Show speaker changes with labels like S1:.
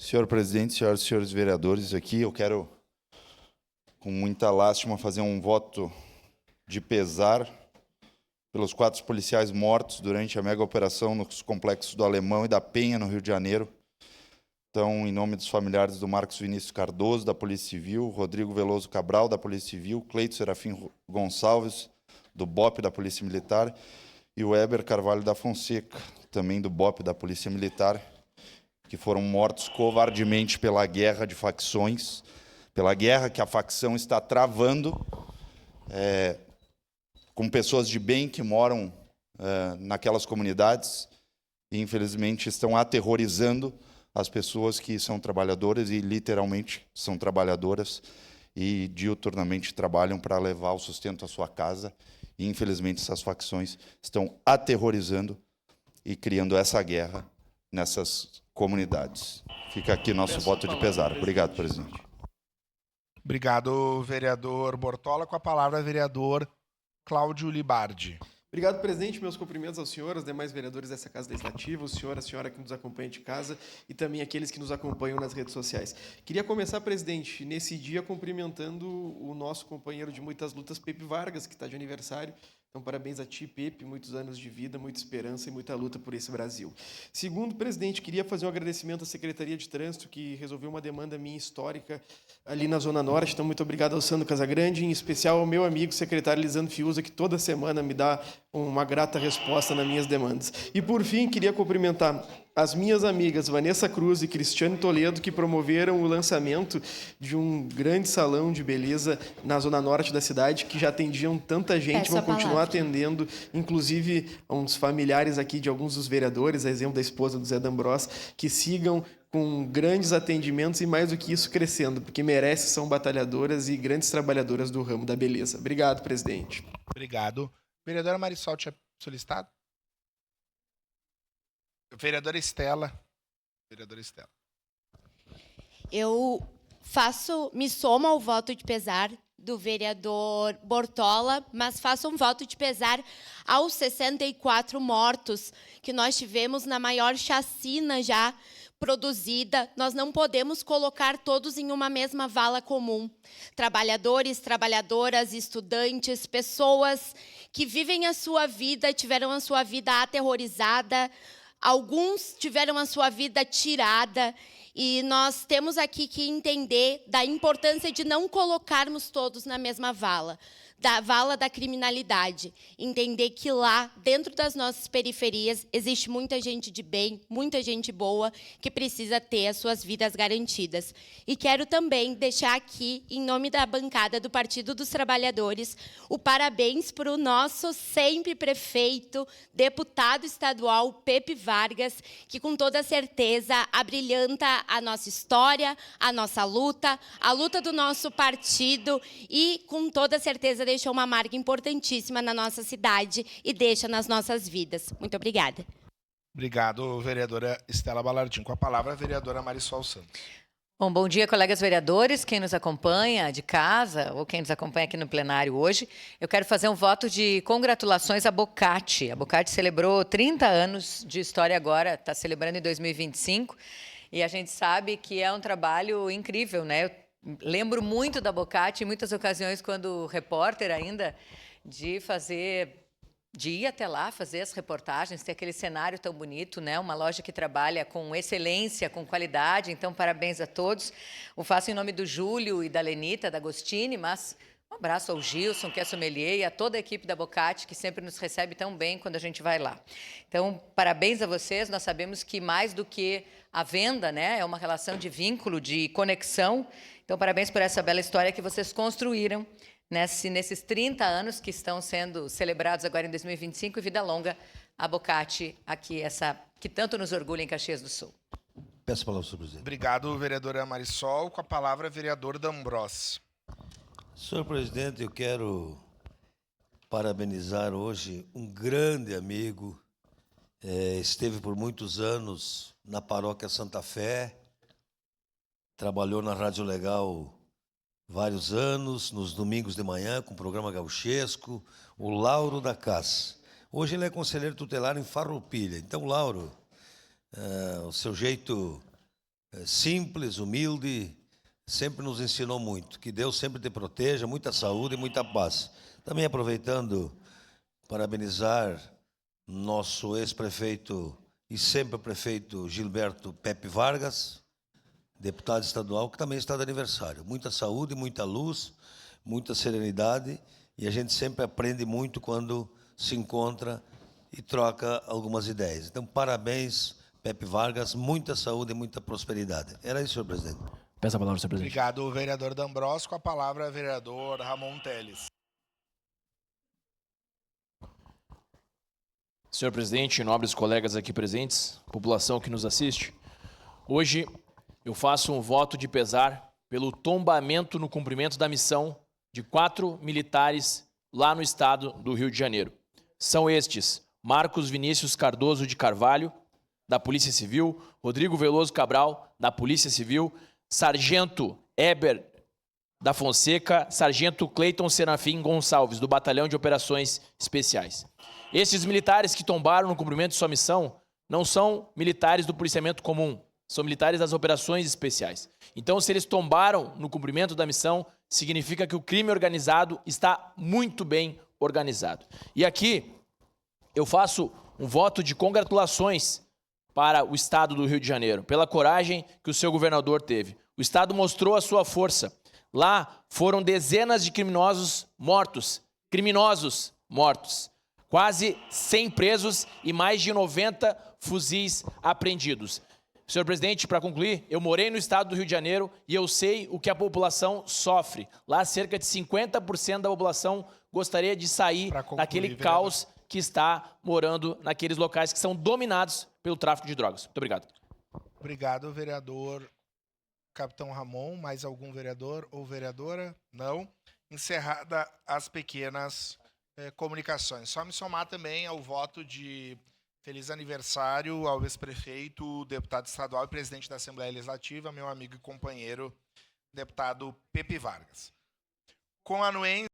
S1: Senhor presidente, senhoras e senhores vereadores, aqui eu quero, com muita lástima, fazer um voto de pesar pelos 4 policiais mortos durante a mega operação nos complexos do Alemão e da Penha, no Rio de Janeiro. Então, em nome dos familiares do Marcos Vinícius Cardoso, da Polícia Civil, Rodrigo Veloso Cabral, da Polícia Civil, Cleito Serafim Gonçalves, do BOP da Polícia Militar, e o Weber Carvalho da Fonseca, também do BOP da Polícia Militar, que foram mortos covardemente pela guerra de facções, pela guerra que a facção está travando, com pessoas de bem que moram naquelas comunidades e, infelizmente, estão aterrorizando as pessoas que são trabalhadoras e, literalmente, são trabalhadoras e, diuturnamente, trabalham para levar o sustento à sua casa. E, infelizmente, essas facções estão aterrorizando e criando essa guerra nessas comunidades. Fica aqui nosso voto de pesar. Obrigado, presidente.
S2: Obrigado, vereador Bortola. Com a palavra, vereador Cláudio Libardi.
S3: Obrigado, presidente. Meus cumprimentos ao senhor, aos demais vereadores dessa Casa Legislativa, o senhor, a senhora que nos acompanha de casa e também aqueles que nos acompanham nas redes sociais. Queria começar, presidente, nesse dia cumprimentando o nosso companheiro de muitas lutas, Pepe Vargas, que está de aniversário. Então, parabéns a ti, Pepe, muitos anos de vida, muita esperança e muita luta por esse Brasil. Segundo, presidente, queria fazer um agradecimento à Secretaria de Trânsito, que resolveu uma demanda minha histórica ali na Zona Norte. Então, muito obrigado ao Sandro Casagrande, em especial ao meu amigo, secretário Lisandro Fiuza, que toda semana me dá uma grata resposta nas minhas demandas. E, por fim, queria cumprimentar as minhas amigas Vanessa Cruz e Cristiane Toledo, que promoveram o lançamento de um grande salão de beleza na Zona Norte da cidade, que já atendiam tanta gente, vão continuar atendendo, inclusive uns familiares aqui de alguns dos vereadores, a exemplo da esposa do Zé D'Ambrós, que sigam com grandes atendimentos e, mais do que isso, crescendo, porque merecem, são batalhadoras e grandes trabalhadoras do ramo da beleza. Obrigado, presidente.
S2: Obrigado. Vereadora Marisol, tinha solicitado? Vereadora Estela. Vereadora Estela.
S4: Eu me somo ao voto de pesar do vereador Bortola, mas faço um voto de pesar aos 64 mortos que nós tivemos na maior chacina já produzida. Nós não podemos colocar todos em uma mesma vala comum. Trabalhadores, trabalhadoras, estudantes, pessoas que vivem a sua vida, tiveram a sua vida aterrorizada, alguns tiveram a sua vida tirada, e nós temos aqui que entender da importância de não colocarmos todos na mesma vala, da vala da criminalidade. Entender que lá, dentro das nossas periferias, existe muita gente de bem, muita gente boa, que precisa ter as suas vidas garantidas. E quero também deixar aqui, em nome da bancada do Partido dos Trabalhadores, o parabéns para o nosso sempre prefeito, deputado estadual, Pepe Vargas, que com toda certeza abrilhanta a nossa história, a nossa luta, a luta do nosso partido e, com toda certeza, deixou uma marca importantíssima na nossa cidade e deixa nas nossas vidas. Muito obrigada.
S2: Obrigado, vereadora Estela Balardim. Com a palavra, a vereadora Marisol Santos.
S5: Bom dia, colegas vereadores, quem nos acompanha de casa ou quem nos acompanha aqui no plenário hoje. Eu quero fazer um voto de congratulações à Bocati. A Bocati celebrou 30 anos de história agora, está celebrando em 2025, e a gente sabe que é um trabalho incrível, né? Eu lembro muito da Bocati em muitas ocasiões, quando repórter ainda, de ir até lá, fazer as reportagens, ter aquele cenário tão bonito, né? Uma loja que trabalha com excelência, com qualidade. Então, parabéns a todos. O faço em nome do Júlio e da Lenita, da Agostini, mas um abraço ao Gilson, que é sommelier, e a toda a equipe da Bocati, que sempre nos recebe tão bem quando a gente vai lá. Então, parabéns a vocês. Nós sabemos que mais do que a venda, né, é uma relação de vínculo, de conexão. Então, parabéns por essa bela história que vocês construíram nesses 30 anos que estão sendo celebrados agora em 2025, e vida longa a Bocati, aqui, essa que tanto nos orgulha em Caxias do Sul.
S6: Peço a palavra, senhor presidente.
S2: Obrigado, vereadora Marisol. Com a palavra, vereador D'Ambrós.
S6: Senhor presidente, eu quero parabenizar hoje um grande amigo, esteve por muitos anos na paróquia Santa Fé, trabalhou na Rádio Legal vários anos, nos domingos de manhã, com o programa gauchesco, o Lauro da Cas. Hoje ele é conselheiro tutelar em Farroupilha. Então, Lauro, o seu jeito simples, humilde, sempre nos ensinou muito. Que Deus sempre te proteja, muita saúde e muita paz. Também aproveitando, parabenizar nosso ex-prefeito e sempre prefeito Gilberto Pepe Vargas, deputado estadual, que também está de aniversário. Muita saúde, muita luz, muita serenidade, e a gente sempre aprende muito quando se encontra e troca algumas ideias. Então, parabéns, Pepe Vargas, muita saúde e muita prosperidade. Era isso, senhor presidente.
S7: Peço a palavra, senhor presidente.
S2: Obrigado, vereador D'Ambrosio. Com a palavra, vereador Ramon Teles.
S7: Senhor presidente, nobres colegas aqui presentes, população que nos assiste, hoje eu faço um voto de pesar pelo tombamento no cumprimento da missão de 4 militares lá no estado do Rio de Janeiro. São estes: Marcos Vinícius Cardoso de Carvalho, da Polícia Civil, Rodrigo Veloso Cabral, da Polícia Civil, Sargento Eber da Fonseca, Sargento Cleiton Serafim Gonçalves, do Batalhão de Operações Especiais. Esses militares que tombaram no cumprimento de sua missão não são militares do policiamento comum, são militares das operações especiais. Então, se eles tombaram no cumprimento da missão, significa que o crime organizado está muito bem organizado. E aqui eu faço um voto de congratulações para o Estado do Rio de Janeiro, pela coragem que o seu governador teve. O Estado mostrou a sua força. Lá foram dezenas de criminosos mortos, quase 100 presos e mais de 90 fuzis apreendidos. Senhor presidente, para concluir, eu morei no estado do Rio de Janeiro e eu sei o que a população sofre. Lá, cerca de 50% da população gostaria de sair daquele caos que está morando naqueles locais que são dominados pelo tráfico de drogas. Muito obrigado.
S2: Obrigado, vereador Capitão Ramon. Mais algum vereador ou vereadora? Não. Encerrada as pequenas comunicações. Só me somar também ao voto de feliz aniversário ao ex-prefeito, deputado estadual e presidente da Assembleia Legislativa, meu amigo e companheiro, deputado Pepe Vargas. Com a anuência